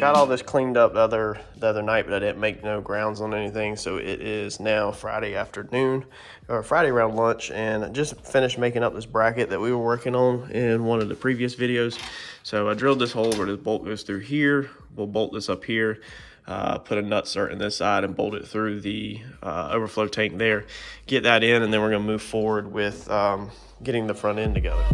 got all this cleaned up the other night, but I didn't make no grounds on anything. So it is now Friday afternoon, or Friday around lunch, and I just finished making up this bracket that we were working on in one of the previous videos. So I drilled this hole where this bolt goes through here. We'll bolt this up here, put a nut in this side and bolt it through the overflow tank there. Get that in, and then we're gonna move forward with getting the front end together.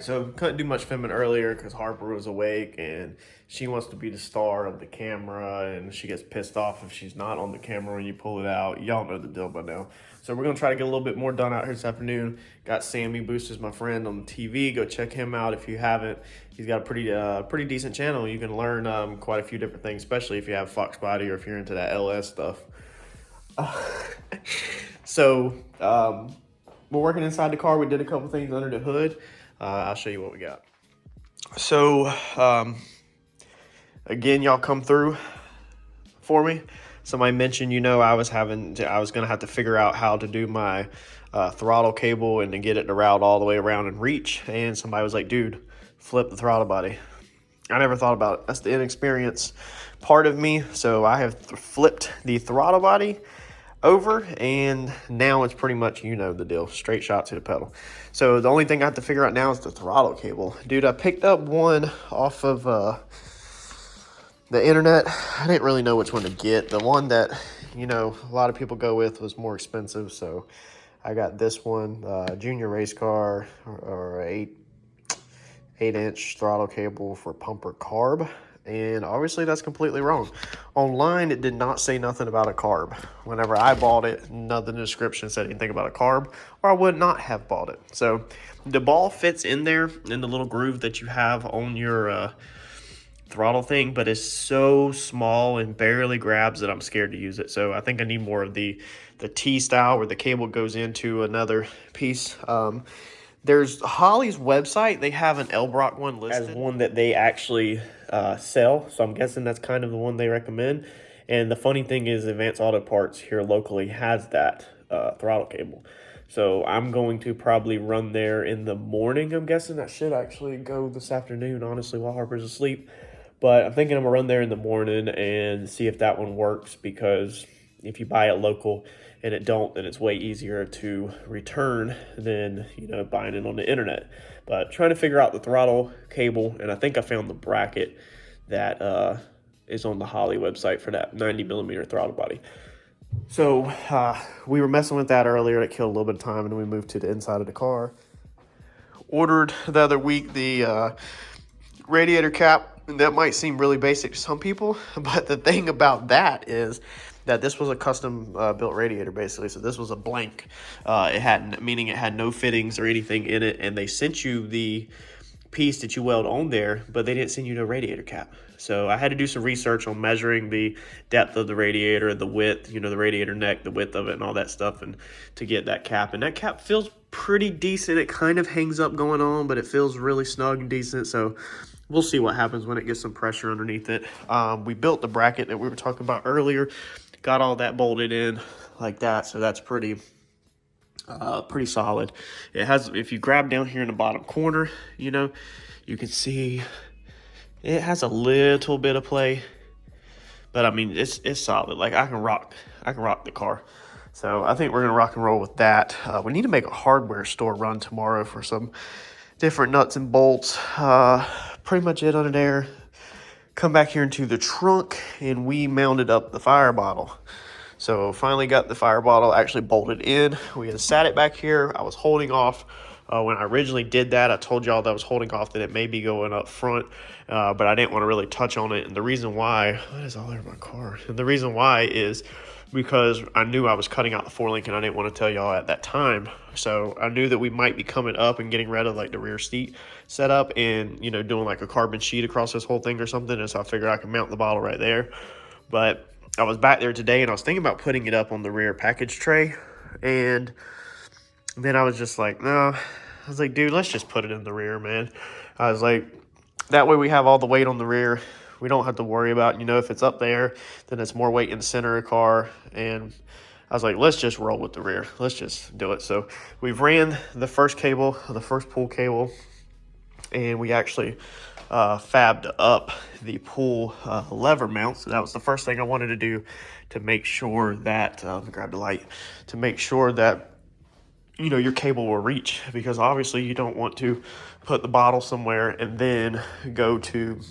So couldn't do much filming earlier because Harper was awake and she wants to be the star of the camera, and she gets pissed off if she's not on the camera when you pull it out. Y'all know the deal by now. So we're gonna try to get a little bit more done out here this afternoon. Got Sammy Boosters, my friend, on the TV. Go check him out if you haven't. He's got a pretty decent channel. You can learn quite a few different things, especially if you have Fox Body or if you're into that LS stuff. We're working inside the car. We did a couple things under the hood. I'll show you what we got. So, again, y'all come through for me. Somebody mentioned, I was going to have to figure out how to do my throttle cable and to get it to route all the way around and reach. And somebody was like, dude, flip the throttle body. I never thought about it. That's the inexperienced part of me. So I have flipped the throttle body over, and now it's pretty much, the deal, straight shot to the pedal. So the only thing I have to figure out now is the throttle cable. Dude, I picked up one off of the internet. I didn't really know which one to get. The one that a lot of people go with was more expensive, so I got this one, junior race car, or 8-inch throttle cable for pumper carb. And obviously that's completely wrong. Online, it did not say nothing about a carb. Whenever I bought it, nothing in the description said anything about a carb, or I would not have bought it. So the ball fits in there in the little groove that you have on your throttle thing, but it's so small and barely grabs that I'm scared to use it. So I think I need more of the T style where the cable goes into another piece. There's Holley's website. They have an Elbrock one listed as one that they actually sell. So I'm guessing that's kind of the one they recommend. And the funny thing is, Advanced Auto Parts here locally has that throttle cable. So I'm going to probably run there in the morning. I'm guessing that should actually go this afternoon, honestly, while Harper's asleep. But I'm thinking I'm going to run there in the morning and see if that one works, because if you buy it local and it don't, then it's way easier to return than, buying it on the internet. But trying to figure out the throttle cable, and I think I found the bracket that is on the Holley website for that 90mm throttle body. So we were messing with that earlier. It killed a little bit of time, and we moved to the inside of the car. Ordered the other week the radiator cap. And that might seem really basic to some people, but the thing about that is that this was a custom built radiator, basically. So this was a blank. It had no fittings or anything in it, and they sent you the piece that you weld on there, but they didn't send you the radiator cap. So I had to do some research on measuring the depth of the radiator, the width, the radiator neck, the width of it, and all that stuff, and to get that cap. And that cap feels pretty decent. It kind of hangs up going on, but it feels really snug and decent. So we'll see what happens when it gets some pressure underneath it. We built the bracket that we were talking about earlier, got all that bolted in like that, so that's pretty solid. It has, if you grab down here in the bottom corner, you can see it has a little bit of play, but I mean it's solid. Like I can rock the car. So I think we're gonna rock and roll with that. We need to make a hardware store run tomorrow for some different nuts and bolts. Pretty much it under there. Come back here into the trunk, and we mounted up the fire bottle. So finally got the fire bottle actually bolted in. We had sat it back here. I was holding off. When I originally did that, I told y'all that I was holding off that it may be going up front, but I didn't want to really touch on it. And the reason why, what is all over my car? And the reason why is because I knew I was cutting out the 4-link, and I didn't want to tell y'all at that time. So I knew that we might be coming up and getting rid of like the rear seat setup and, doing like a carbon sheet across this whole thing or something. And so I figured I could mount the bottle right there. But I was back there today and I was thinking about putting it up on the rear package tray, and then I was just like, no. I was like, dude, let's just put it in the rear, man. I was like, that way we have all the weight on the rear. We don't have to worry about, if it's up there, then it's more weight in the center of the car. And I was like, let's just roll with the rear. Let's just do it. So we've ran the first cable, the first pull cable, and we actually fabbed up the pull lever mount. So that was the first thing I wanted to do to make sure that, grab the light, to make sure that, your cable will reach, because obviously you don't want to put the bottle somewhere and then go to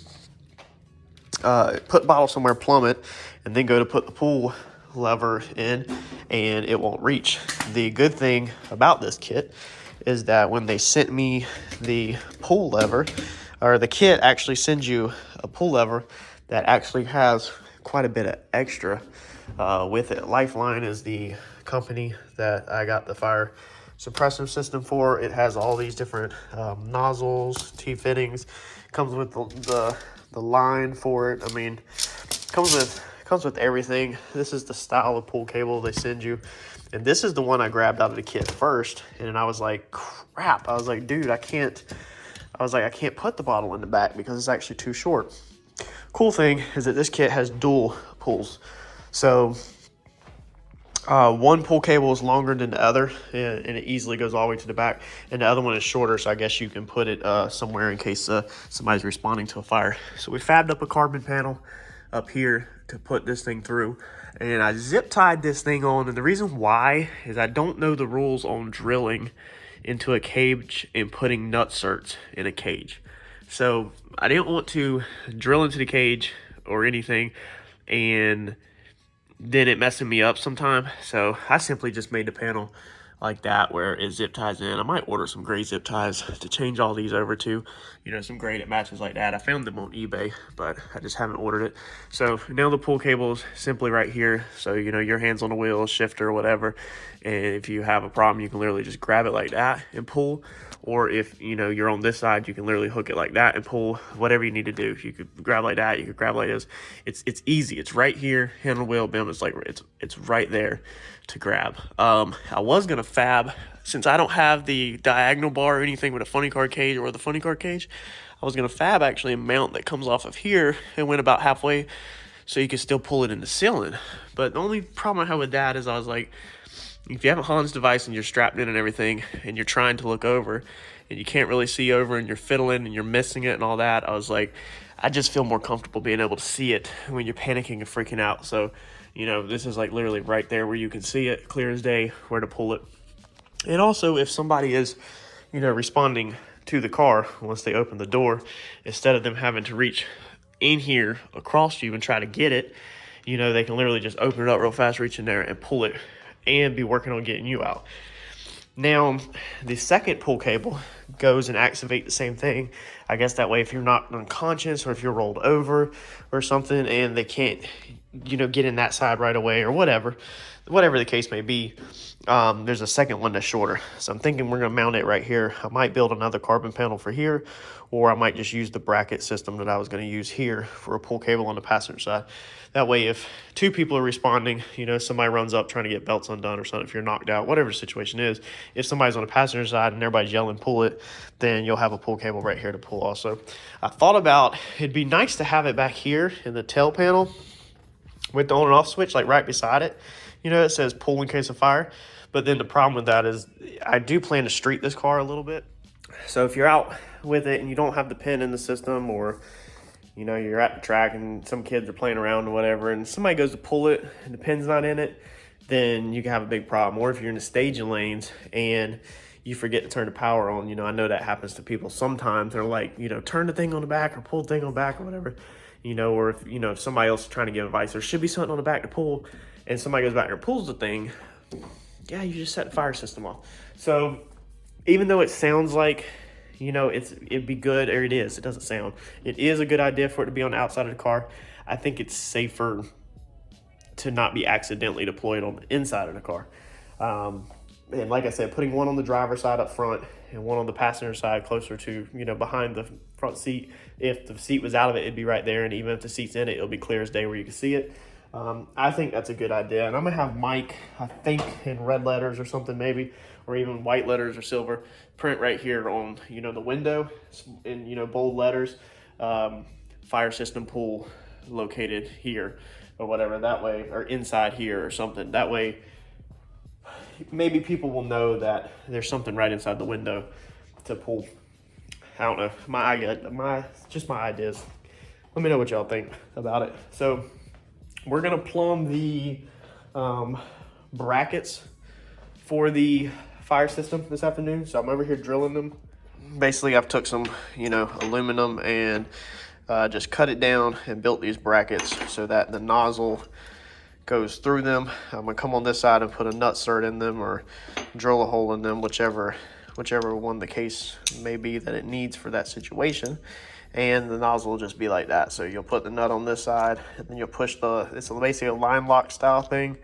put the bottle somewhere, plumb it, and then go to put the pull lever in and it won't reach. The good thing about this kit is that when they sent me the pull lever, or the kit actually sends you a pull lever that actually has quite a bit of extra with it. LifeLine is the company that I got the Fire Suppression System for. It has all these different nozzles, T-fittings, comes with the line for it. I mean, comes with everything. This is the style of pull cable they send you, and this is the one I grabbed out of the kit first. And I was like, crap. I was like, dude, I can't put the bottle in the back because it's actually too short. Cool thing is that this kit has dual pulls, so one pull cable is longer than the other, and it easily goes all the way to the back, and the other one is shorter, so I guess you can put it somewhere in case somebody's responding to a fire. So we fabbed up a carbon panel up here to put this thing through, and I zip tied this thing on. And the reason why is I don't know the rules on drilling into a cage and putting nutserts in a cage. So I didn't want to drill into the cage or anything and then it messing me up sometime. So I simply just made the panel like that where it zip ties in. I might order some gray zip ties to change all these over to, some gray that matches like that. I found them on eBay, but I just haven't ordered it. So now the pull cable is simply right here. So, your hands on the wheel, shifter, or whatever. And if you have a problem, you can literally just grab it like that and pull. Or if, you're on this side, you can literally hook it like that and pull whatever you need to do. You could grab like that, you could grab like this. It's easy. It's right here, hand on the wheel, bim. It's like, it's right there to grab. I was going to fab, since I don't have the diagonal bar or anything with a funny car cage or the funny car cage, I was going to fab actually a mount that comes off of here and went about halfway so you can still pull it in the ceiling. But the only problem I had with that is I was like, if you have a Hans device and you're strapped in and everything and you're trying to look over and you can't really see over and you're fiddling and you're missing it and all that, I was like, I just feel more comfortable being able to see it when you're panicking and freaking out. So, this is like literally right there where you can see it clear as day where to pull it. And also, if somebody is, responding to the car once they open the door, instead of them having to reach in here across you and try to get it, they can literally just open it up real fast, reach in there and pull it and be working on getting you out. Now, the second pull cable goes and activates the same thing. I guess that way if you're not unconscious or if you're rolled over or something and they can't, get in that side right away or whatever the case may be, there's a second one that's shorter. So I'm thinking we're going to mount it right here. I might build another carbon panel for here, or I might just use the bracket system that I was going to use here for a pull cable on the passenger side. That way, if two people are responding, somebody runs up trying to get belts undone or something, if you're knocked out, whatever the situation is, if somebody's on the passenger side and everybody's yelling, pull it, then you'll have a pull cable right here to pull also. I thought about, it'd be nice to have it back here in the tail panel with the on and off switch, like right beside it. It says pull in case of fire. But then the problem with that is I do plan to street this car a little bit. So if you're out with it and you don't have the pin in the system, or you're at the track and some kids are playing around or whatever, and somebody goes to pull it and the pin's not in it, then you can have a big problem. Or if you're in the staging lanes and you forget to turn the power on, I know that happens to people sometimes. They're like, turn the thing on the back or pull the thing on the back or whatever, or if somebody else is trying to give advice, there should be something on the back to pull, and somebody goes back there and pulls the thing, yeah, you just set the fire system off. So even though it sounds like, it'd be good, or it is, it doesn't sound. It is a good idea for it to be on the outside of the car. I think it's safer to not be accidentally deployed on the inside of the car. And like I said, putting one on the driver's side up front and one on the passenger side closer to, behind the front seat. If the seat was out of it, it'd be right there. And even if the seat's in it, it'll be clear as day where you can see it. I think that's a good idea. And I'm gonna have Mike, I think in red letters or something maybe, or even white letters or silver, print right here on, you know, the window in, you know, bold letters, fire system pool located here or whatever, that way, or inside here or something. That way, maybe people will know that there's something right inside the window to pull. I don't know, just my ideas. Let me know what y'all think about it. So we're gonna plumb the brackets for the fire system this afternoon. So I'm over here drilling them. Basically, I've took some, you know, aluminum and just cut it down and built these brackets so that the nozzle goes through them. I'm gonna come on this side and put a nut-cert in them or drill a hole in them, whichever one the case may be that it needs for that situation. And the nozzle will just be like that. So you'll put the nut on this side, and then you'll push it's basically a line lock style thing.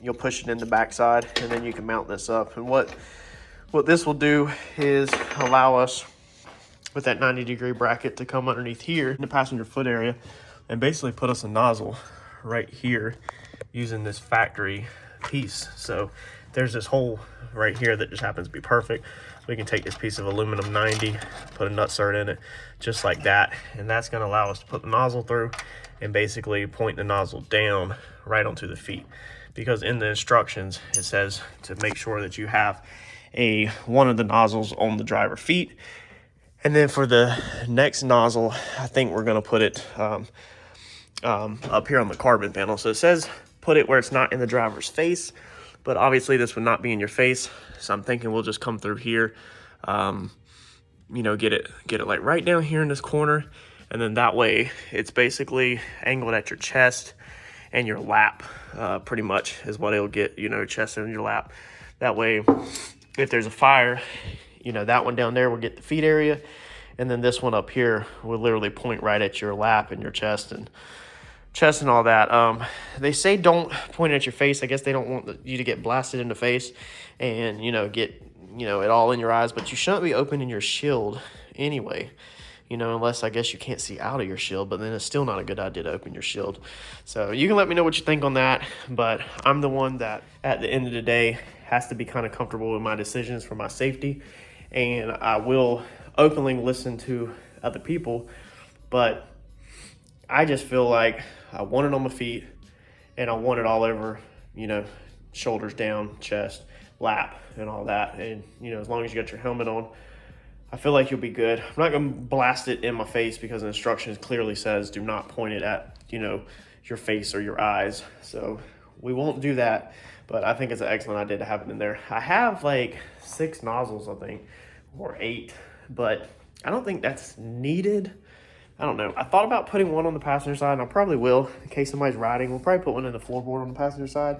You'll push it in the back side, and then you can mount this up. And what this will do is allow us with that 90-degree bracket to come underneath here in the passenger foot area and basically put us a nozzle right here using this factory piece. So there's this hole right here that just happens to be perfect. We can take this piece of aluminum 90, put a nut-cert in it, just like that, and that's going to allow us to put the nozzle through and basically point the nozzle down right onto the feet. Because in the instructions, it says to make sure that you have one of the nozzles on the driver feet. And then for the next nozzle, I think we're going to put it up here on the carbon panel. So it says put it where it's not in the driver's face, but obviously this would not be in your face. So I'm thinking we'll just come through here, you know, get it like right down here in this corner. And then that way it's basically angled at your chest and your lap, pretty much is what it'll get, you know, chest and your lap. That way, if there's a fire, you know, that one down there will get the feet area. And then this one up here will literally point right at your lap and your chest and all that. They say don't point at your face. I guess they don't want you to get blasted in the face and, you know, get, you know, it all in your eyes, but you shouldn't be opening your shield anyway, you know, unless I guess you can't see out of your shield, but then it's still not a good idea to open your shield. So you can let me know what you think on that, but I'm the one that at the end of the day has to be kind of comfortable with my decisions for my safety, and I will openly listen to other people, but I just feel like I want it on my feet and I want it all over, you know, shoulders down, chest, lap, and all that. And, you know, as long as you got your helmet on, I feel like you'll be good. I'm not going to blast it in my face because the instructions clearly says do not point it at, you know, your face or your eyes. So we won't do that, but I think it's an excellent idea to have it in there. I have like 6 nozzles, I think, or 8, but I don't think that's needed. I don't know. I thought about putting one on the passenger side, and I probably will in case somebody's riding. We'll probably put one in the floorboard on the passenger side.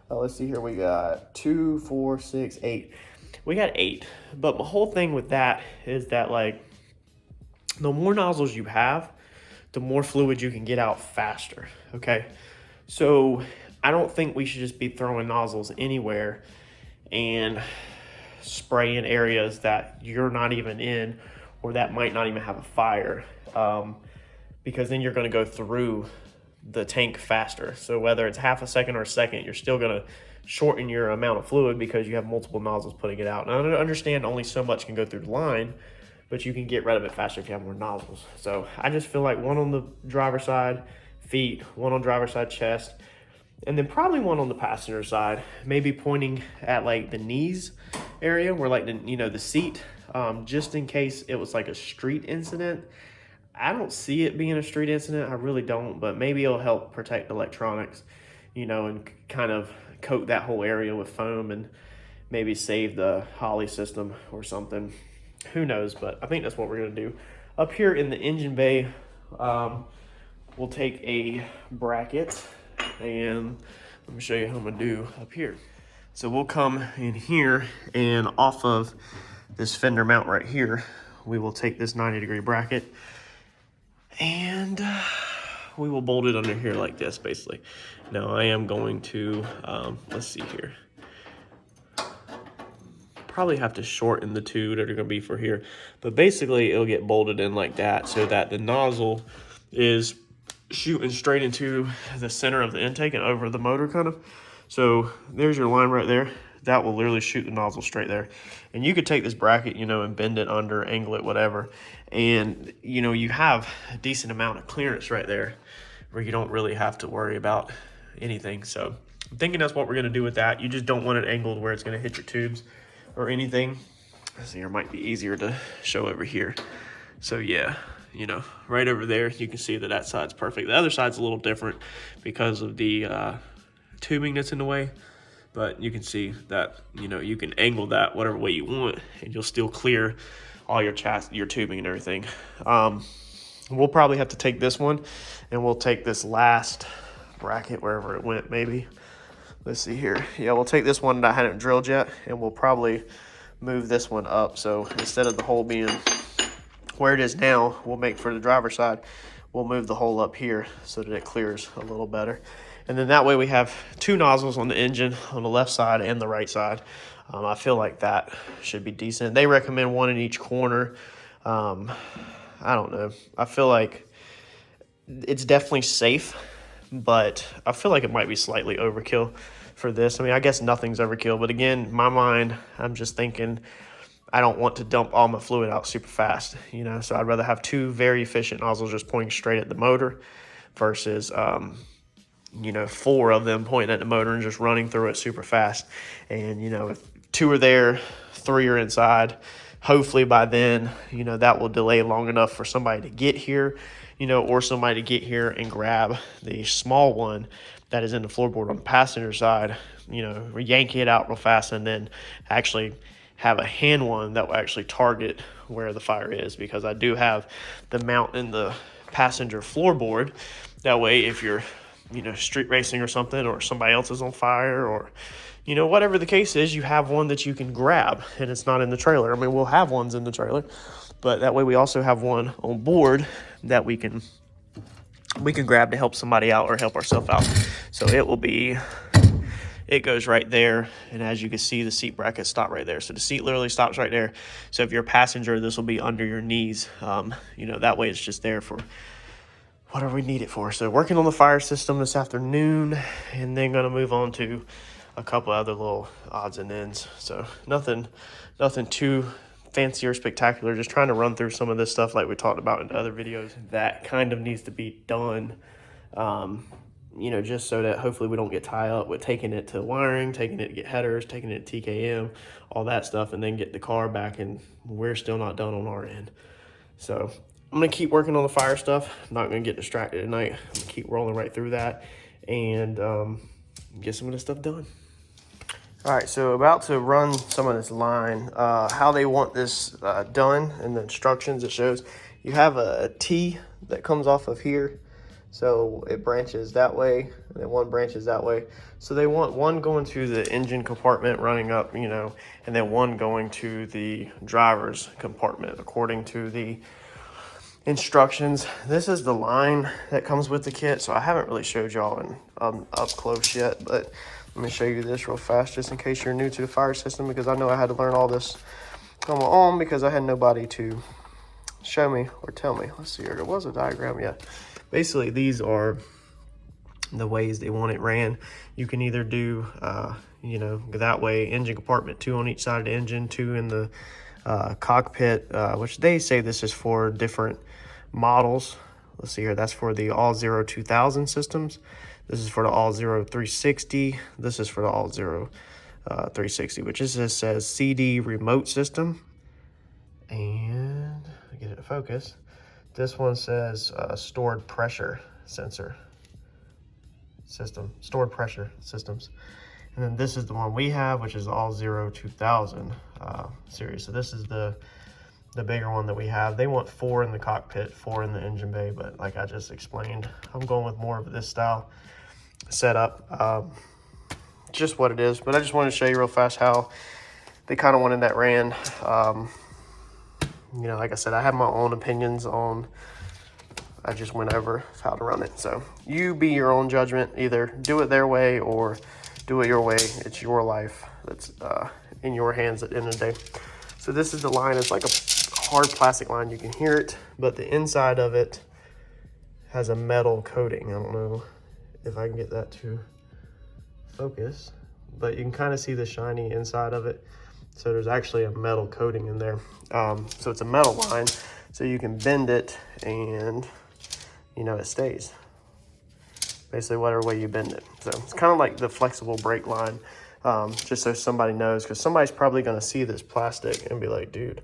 Let's see here. We got 2, 4, 6, 8. We got 8. But my whole thing with that is that, like, the more nozzles you have, the more fluid you can get out faster, okay? So I don't think we should just be throwing nozzles anywhere and spraying areas that you're not even in or that might not even have a fire, because then you're going to go through the tank faster. So whether it's half a second or a second, you're still going to shorten your amount of fluid because you have multiple nozzles putting it out. Now, I understand only so much can go through the line, but you can get rid of it faster if you have more nozzles. So I just feel like one on the driver's side, feet, one on driver's side, chest, and then probably one on the passenger side, maybe pointing at like the knees area where like the, you know, the seat, just in case it was like a street incident. I don't see it being a street incident. I really don't, but maybe it'll help protect electronics, you know, and kind of coat that whole area with foam and maybe save the Holly system or something. Who knows, but I think that's what we're going to do. Up here in the engine bay, we'll take a bracket and let me show you how I'm going to do up here. So we'll come in here and off of this fender mount right here, we will take this 90-degree bracket and we will bolt it under here like this, basically. Now I am going to, let's see here. Probably have to shorten the two that are going to be for here, but basically it'll get bolted in like that so that the nozzle is shooting straight into the center of the intake and over the motor kind of. So there's your line right there. That will literally shoot the nozzle straight there. And you could take this bracket, you know, and bend it under, angle it, whatever. And, you know, you have a decent amount of clearance right there where you don't really have to worry about anything. So I'm thinking that's what we're going to do with that. You just don't want it angled where it's going to hit your tubes or anything. So here might be easier to show over here. So yeah, you know, right over there, you can see that that side's perfect. The other side's a little different because of the tubing that's in the way. But you can see that, you know, you can angle that whatever way you want and you'll still clear all your tubing and everything. We'll probably have to take this one and we'll take this last bracket wherever it went maybe. Let's see here. Yeah, we'll take this one that I hadn't drilled yet and we'll probably move this one up. So instead of the hole being where it is now, we'll make for the driver's side, we'll move the hole up here so that it clears a little better. And then that way we have two nozzles on the engine on the left side and the right side. I feel like that should be decent. They recommend one in each corner. I don't know. I feel like it's definitely safe, but I feel like it might be slightly overkill for this. I mean, I guess nothing's overkill, but again, in my mind, I'm just thinking I don't want to dump all my fluid out super fast, you know, so I'd rather have two very efficient nozzles just pointing straight at the motor versus, you know, 4 of them pointing at the motor and just running through it super fast. And, you know, if 2 are there, 3 are inside, hopefully by then, you know, that will delay long enough for somebody to get here, you know, or somebody to get here and grab the small one that is in the floorboard on the passenger side, you know, yank it out real fast and then actually have a hand one that will actually target where the fire is, because I do have the mount in the passenger floorboard. That way, if you're, you know, street racing or something, or somebody else is on fire, or, you know, whatever the case is, you have one that you can grab and it's not in the trailer. I mean, we'll have ones in the trailer, but that way we also have one on board that we can grab to help somebody out or help ourselves out. So it goes right there, and as you can see, the seat brackets stop right there. So the seat literally stops right there. So if you're a passenger, this will be under your knees. You know, that way it's just there for whatever we need it for. So working on the fire system this afternoon, and then going to move on to a couple other little odds and ends. So nothing too fancy or spectacular, just trying to run through some of this stuff like we talked about in other videos that kind of needs to be done, you know, just so that hopefully we don't get tied up with taking it to wiring, taking it to get headers, taking it to TKM, all that stuff, and then get the car back and we're still not done on our end. So I'm going to keep working on the fire stuff. I'm not going to get distracted tonight. I'm going to keep rolling right through that and get some of this stuff done. All right, so about to run some of this line. How they want this done in the instructions, it shows you have a T that comes off of here. So it branches that way, and then one branches that way. So they want one going to the engine compartment running up, you know, and then one going to the driver's compartment according to the instructions. This is the line that comes with the kit, so I haven't really showed y'all in up close yet, but let me show you this real fast just in case you're new to the fire system, because I know I had to learn all this on my own because I had nobody to show me or tell me. Let's see here, there was a diagram, yeah. Basically, these are the ways they want it ran. You can either do, you know, that way, engine compartment, 2 on each side of the engine, 2 in the cockpit, which they say this is for different models. Let's see here, that's for the All Zero 2000 systems. This is for the All Zero 360. This is for the All Zero 360, which is, this says CD remote system. And get it to focus. This one says stored pressure sensor system, stored pressure systems. And then this is the one we have, which is All Zero 2000 series. So this is the bigger one that we have. They want 4 in the cockpit, 4 in the engine bay, but like I just explained, I'm going with more of this style setup. Just what it is, but I just wanted to show you real fast how they kind of wanted that ran. You know, like I said, I have my own opinions on, I just went over how to run it. So you be your own judgment, either do it their way or do it your way. It's your life that's in your hands at the end of the day. So this is the line. It's like a hard plastic line. You can hear it, but the inside of it has a metal coating. I don't know if I can get that to focus, but you can kind of see the shiny inside of it. So there's actually a metal coating in there. So it's a metal line, so you can bend it and, you know, it stays. Basically, whatever way you bend it. So it's kind of like the flexible brake line, just so somebody knows, because somebody's probably going to see this plastic and be like, dude,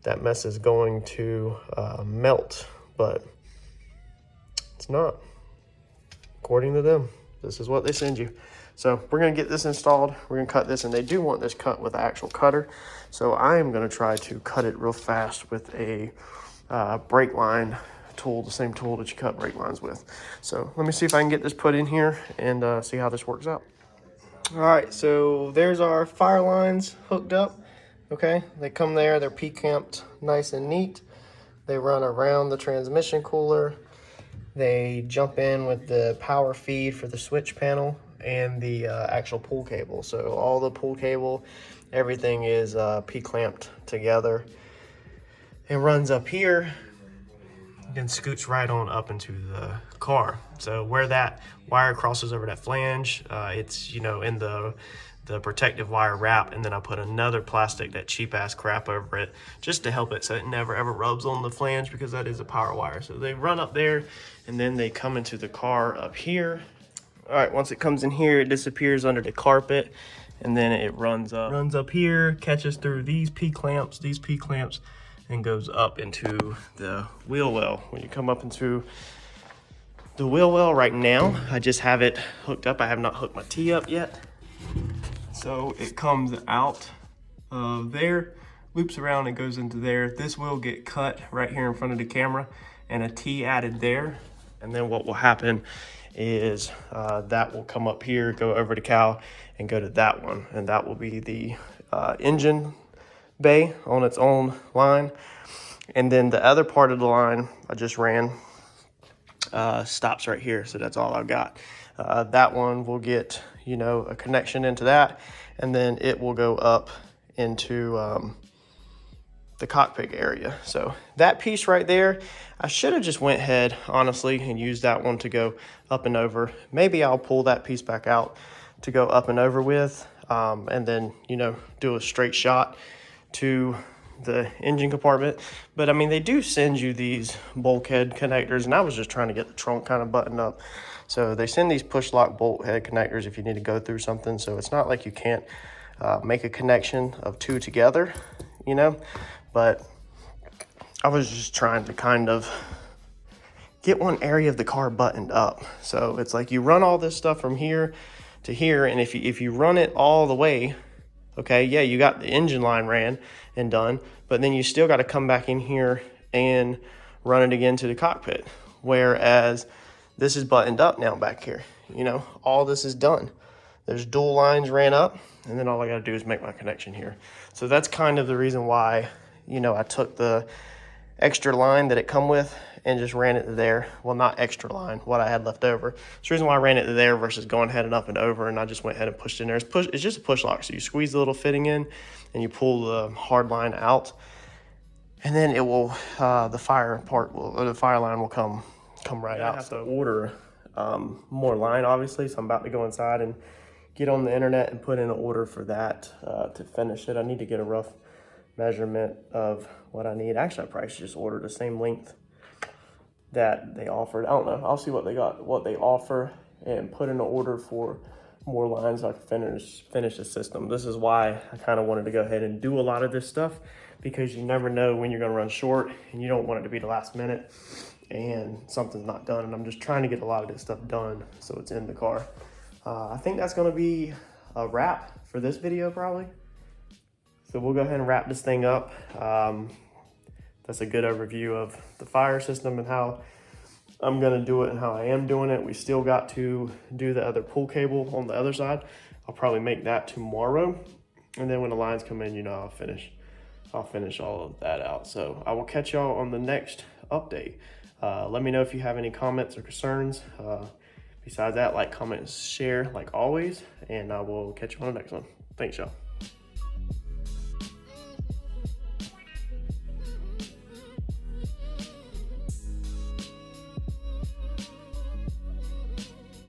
that mess is going to melt, but it's not. According to them, this is what they send you. So we're going to get this installed. We're going to cut this, and they do want this cut with an actual cutter. So I am going to try to cut it real fast with a brake line tool, the same tool that you cut brake lines with. So let me see if I can get this put in here and see how this works out. All right, so there's our fire lines hooked up. Okay, they come there, they're P-camped nice and neat. They run around the transmission cooler. They jump in with the power feed for the switch panel and the actual pull cable. So all the pull cable, everything is P-clamped together. It runs up here, then scoots right on up into the car. So where that wire crosses over that flange, it's, you know, in the protective wire wrap, and then I put another plastic, that cheap ass crap, over it just to help it so it never ever rubs on the flange, because that is a power wire. So they run up there and then they come into the car up here. All right, once it comes in here, it disappears under the carpet, and then it runs up here, catches through these P-clamps, and goes up into the wheel well. When you come up into the wheel well right now, I just have it hooked up. I have not hooked my T up yet. So it comes out of there, loops around and goes into there. This will get cut right here in front of the camera and a T added there. And then what will happen is that will come up here, go over to cow and go to that one. And that will be the engine bay on its own line. And then the other part of the line I just ran stops right here. So that's all I've got. That one will get, you know, a connection into that, and then it will go up into the cockpit area. So that piece right there, I should have just went ahead, honestly, and used that one to go up and over. Maybe I'll pull that piece back out to go up and over with, and then, you know, do a straight shot to the engine compartment. But I mean, they do send you these bulkhead connectors, and I was just trying to get the trunk kind of buttoned up. So they send these push lock bolt head connectors if you need to go through something. So it's not like you can't make a connection of two together, you know. But I was just trying to kind of get one area of the car buttoned up. So it's like you run all this stuff from here to here, and if you run it all the way, okay, yeah, you got the engine line ran and done, but then you still got to come back in here and run it again to the cockpit. Whereas this is buttoned up now back here, you know, all this is done. There's dual lines ran up, and then all I got to do is make my connection here. So that's kind of the reason why, you know, I took the extra line that it come with and just ran it to there. Well, not extra line, what I had left over. It's the reason why I ran it to there versus going ahead and up and over, and I just went ahead and pushed it in there. It's just a push lock, so you squeeze the little fitting in and you pull the hard line out, and then it will, the fire line will come right out. I have to order more line, obviously, so I'm about to go inside and get on the internet and put in an order for that to finish it. I need to get a rough measurement of what I need. Actually, I probably should just order the same length that they offered. I don't know. I'll see what they offer, and put in an order for more lines so I can finish the system. This is why I kind of wanted to go ahead and do a lot of this stuff, because you never know when you're going to run short, and you don't want it to be the last minute and something's not done. And I'm just trying to get a lot of this stuff done so it's in the car. I think that's going to be a wrap for this video probably. So we'll go ahead and wrap this thing up. That's a good overview of the fire system and how I'm going to do it and how I am doing it. We still got to do the other pull cable on the other side. I'll probably make that tomorrow. And then when the lines come in, you know, I'll finish all of that out. So I will catch y'all on the next update. Let me know if you have any comments or concerns. Besides that, like, comment, share like always, and I will catch you on the next one. Thanks, y'all.